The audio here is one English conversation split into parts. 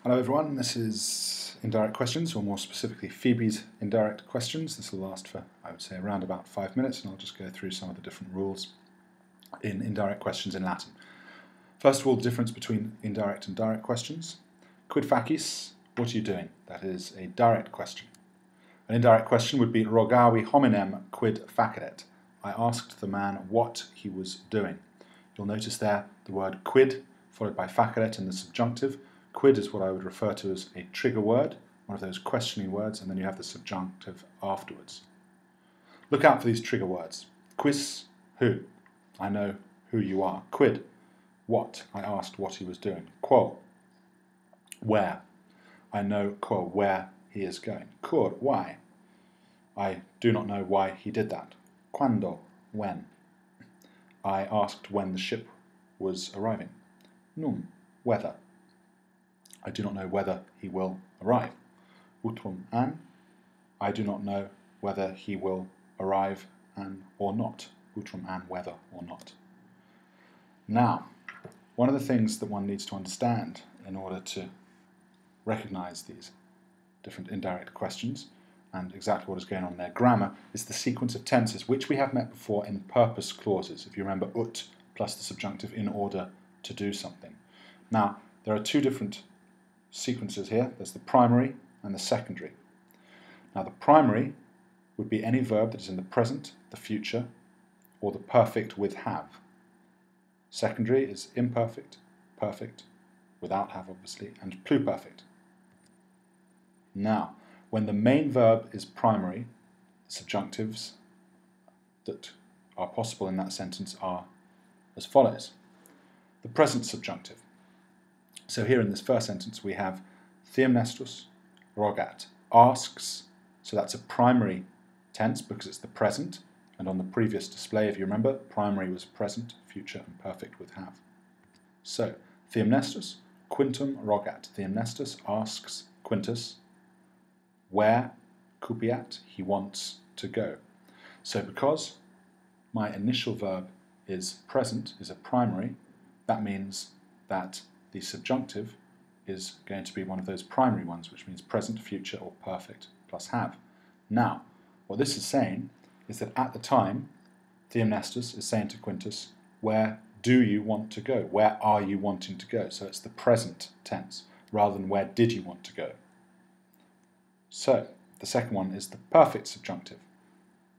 Hello everyone, this is Indirect Questions, or more specifically Phoebe's Indirect Questions. This will last for, I would say, around about 5 minutes, and I'll just go through some of the different rules in indirect questions in Latin. First of all, the difference between indirect and direct questions. Quid facis? What are you doing? That is a direct question. An indirect question would be rogavi hominem quid faceret. I asked the man what he was doing. You'll notice there the word quid followed by faceret in the subjunctive. Quid is what I would refer to as a trigger word, one of those questioning words, and then you have the subjunctive afterwards. Look out for these trigger words. Quis, who? I know who you are. Quid, what? I asked what he was doing. Quo, where? I know quo, where he is going. Cur, why? I do not know why he did that. Quando, when? I asked when the ship was arriving. Num, whether? I do not know whether he will arrive. Utrum an, I do not know whether he will arrive an or not. Utrum an, whether or not. Now, one of the things that one needs to understand in order to recognize these different indirect questions and exactly what is going on in their grammar is the sequence of tenses, which we have met before in purpose clauses. If you remember, ut plus the subjunctive in order to do something. Now, there are two different sequences here. There's the primary and the secondary. Now, the primary would be any verb that is in the present, the future, or the perfect with have. Secondary is imperfect, perfect, without have obviously, and pluperfect. Now, when the main verb is primary, the subjunctives that are possible in that sentence are as follows. The present subjunctive. So here in this first sentence we have Theomnestus rogat, asks, so that's a primary tense because it's the present, and on the previous display, if you remember, primary was present, future, and perfect with have. So, Theomnestus, quintum rogat. Theomnestus asks Quintus where cupiat, he wants to go. So because my initial verb is present, is a primary, that means that the subjunctive is going to be one of those primary ones, which means present, future, or perfect plus have. Now, what this is saying is that at the time, Theomnestus is saying to Quintus, where do you want to go? Where are you wanting to go? So it's the present tense, rather than where did you want to go? So, the second one is the perfect subjunctive.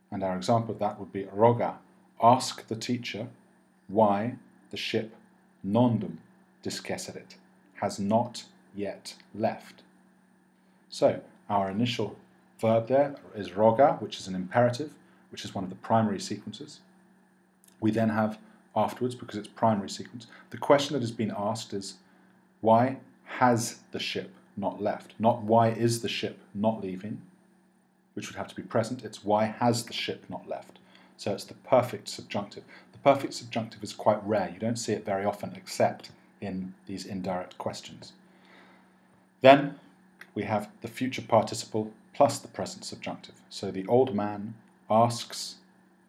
And our example of that would be roga, ask the teacher why the ship nondum discesserit, has not yet left. So, our initial verb there is roga, which is an imperative, which is one of the primary sequences. We then have afterwards, because it's primary sequence, the question that has been asked is, why has the ship not left? Not why is the ship not leaving, which would have to be present, it's why has the ship not left. So it's the perfect subjunctive. The perfect subjunctive is quite rare. You don't see it very often except in these indirect questions. Then we have the future participle plus the present subjunctive. So the old man asks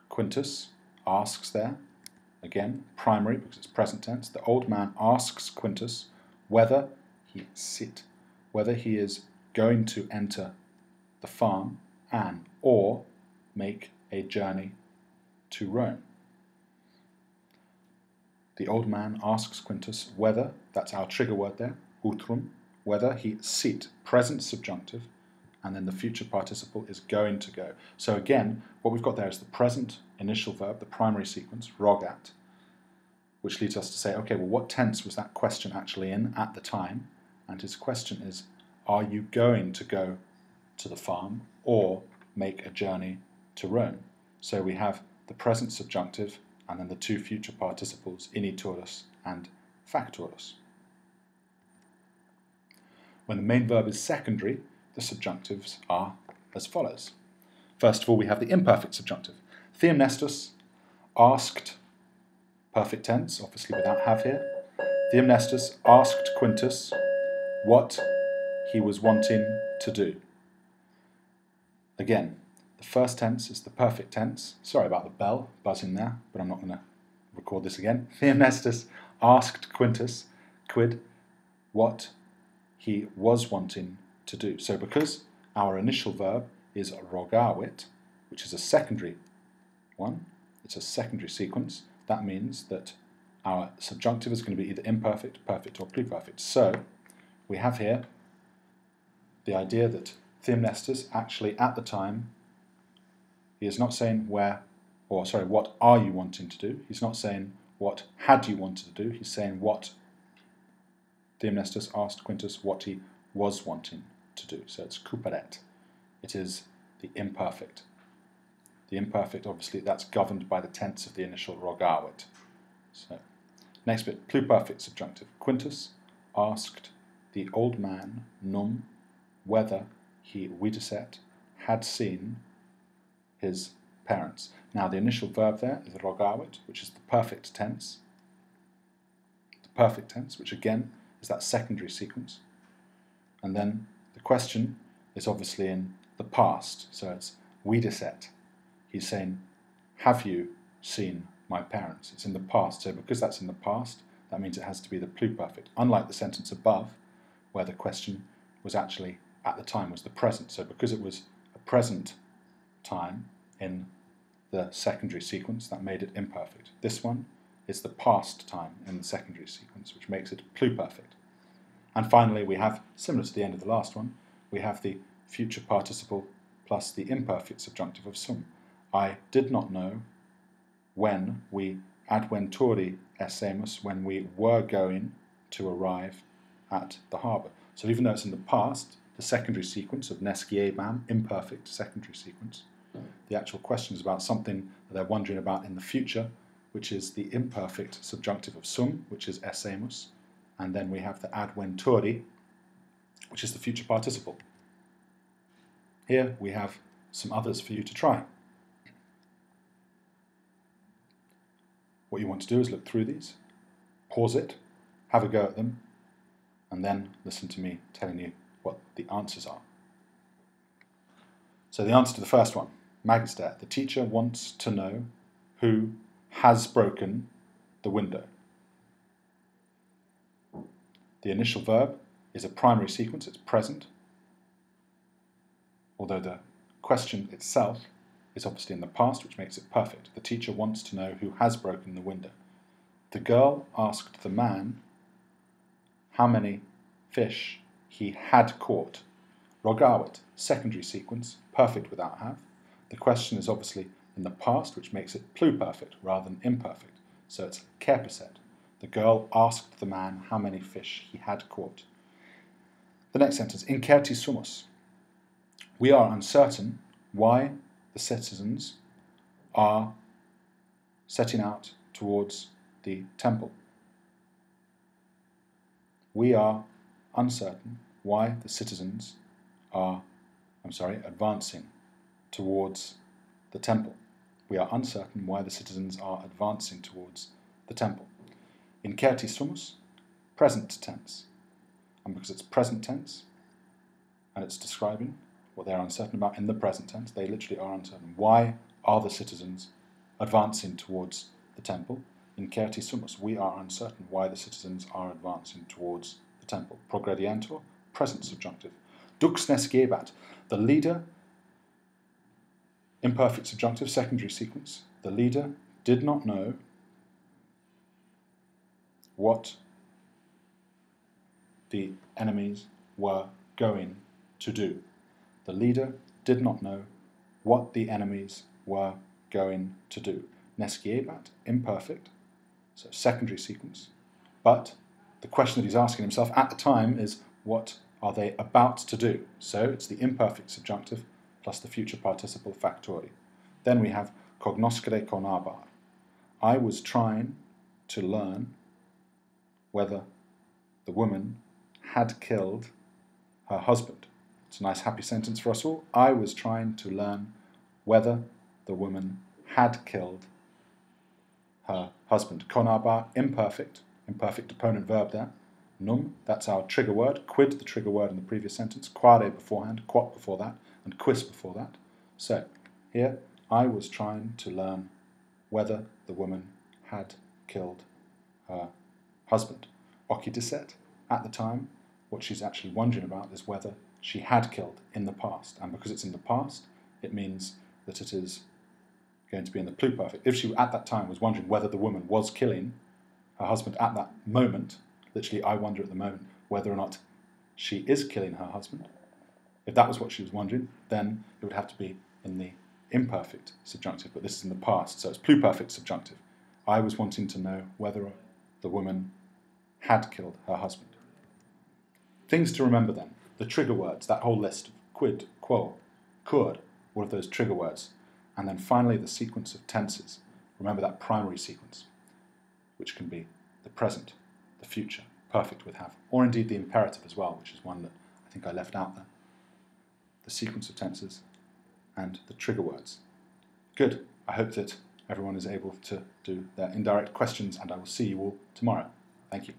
Quintus, asks there, again, primary because it's present tense. The old man asks Quintus whether he sit, whether he is going to enter the farm and or make a journey to Rome. The old man asks Quintus whether, that's our trigger word there, utrum, whether he sit, present subjunctive, and then the future participle is going to go. So again, what we've got there is the present initial verb, the primary sequence, rogat, which leads us to say, okay, well, what tense was that question actually in at the time? And his question is, are you going to go to the farm or make a journey to Rome? So we have the present subjunctive and then the two future participles, initurus and facturus. When the main verb is secondary, the subjunctives are as follows. First of all, we have the imperfect subjunctive. Theomnestus asked, perfect tense, obviously without have here. Theomnestus asked Quintus what he was wanting to do. Again, the first tense is the perfect tense. Sorry about the bell buzzing there, but I'm not going to record this again. Theomnestus asked Quintus, quid, what he was wanting to do. So because our initial verb is rogawit, which is a secondary one, it's a secondary sequence, that means that our subjunctive is going to be either imperfect, perfect, or pluperfect. So we have here the idea that Theomnestus actually at the time, he is not saying what are you wanting to do? He's not saying what had you wanted to do, he's saying what Theomnestus asked Quintus what he was wanting to do. So it's kuperet. It is the imperfect. The imperfect, obviously, that's governed by the tense of the initial rogawit. So, next bit, pluperfect subjunctive. Quintus asked the old man, num, whether he, videset, had seen his parents. Now, the initial verb there is rogawit, which is the perfect tense. The perfect tense, which again is that secondary sequence. And then the question is obviously in the past, so it's videset. He's saying, have you seen my parents? It's in the past, so because that's in the past, that means it has to be the pluperfect. Unlike the sentence above, where the question was actually, at the time, was the present. So because it was a present time in the secondary sequence, that made it imperfect. This one is the past time in the secondary sequence, which makes it pluperfect. And finally, we have, similar to the end of the last one, we have the future participle plus the imperfect subjunctive of sum. I did not know when we adventori essemus, when we were going to arrive at the harbour. So even though it's in the past, the secondary sequence of nesciebam, imperfect secondary sequence, the actual question is about something that they're wondering about in the future, which is the imperfect subjunctive of sum, which is essemus, and then we have the adventori, which is the future participle. Here we have some others for you to try. What you want to do is look through these, pause it, have a go at them, and then listen to me telling you what the answers are. So the answer to the first one, Magister, the teacher wants to know who has broken the window. The initial verb is a primary sequence, it's present, although the question itself is obviously in the past, which makes it perfect. The teacher wants to know who has broken the window. The girl asked the man how many fish he had caught. Rogawit, secondary sequence, perfect without have. The question is obviously in the past, which makes it pluperfect rather than imperfect. So it's kerpiset. The girl asked the man how many fish he had caught. The next sentence, incerti sumus. We are uncertain why the citizens are setting out towards the temple. We are uncertain why the citizens are, advancing towards the temple. We are uncertain why the citizens are advancing towards the temple. Incerti sumus, present tense. And because it's present tense, and it's describing what they're uncertain about in the present tense, they literally are uncertain. Why are the citizens advancing towards the temple? Incerti sumus, we are uncertain why the citizens are advancing towards the temple. Progrediantur, present subjunctive. Dux nescebat, the leader, imperfect subjunctive, secondary sequence. The leader did not know what the enemies were going to do. The leader did not know what the enemies were going to do. Nesciebat, imperfect, so secondary sequence. But the question that he's asking himself at the time is, what are they about to do? So it's the imperfect subjunctive plus the future participle factori. Then we have cognoscere conabar. I was trying to learn whether the woman had killed her husband. It's a nice happy sentence for us all. I was trying to learn whether the woman had killed her husband. Conabar, imperfect opponent verb there. Num, that's our trigger word. Quid, the trigger word in the previous sentence. Quare beforehand, quot before that, and quis before that. So, here, I was trying to learn whether the woman had killed her husband. Occidiset, at the time, what she's actually wondering about is whether she had killed in the past. And because it's in the past, it means that it is going to be in the pluperfect. If she at that time was wondering whether the woman was killing her husband at that moment, literally, I wonder at the moment whether or not she is killing her husband. If that was what she was wondering, then it would have to be in the imperfect subjunctive, but this is in the past, so it's pluperfect subjunctive. I was wanting to know whether the woman had killed her husband. Things to remember then, the trigger words, that whole list, quid, quo, could, all of those trigger words. And then finally the sequence of tenses. Remember that primary sequence, which can be the present, the future, perfect with have, or indeed the imperative as well, which is one that I think I left out there. The sequence of tenses and the trigger words. Good. I hope that everyone is able to do their indirect questions, and I will see you all tomorrow. Thank you.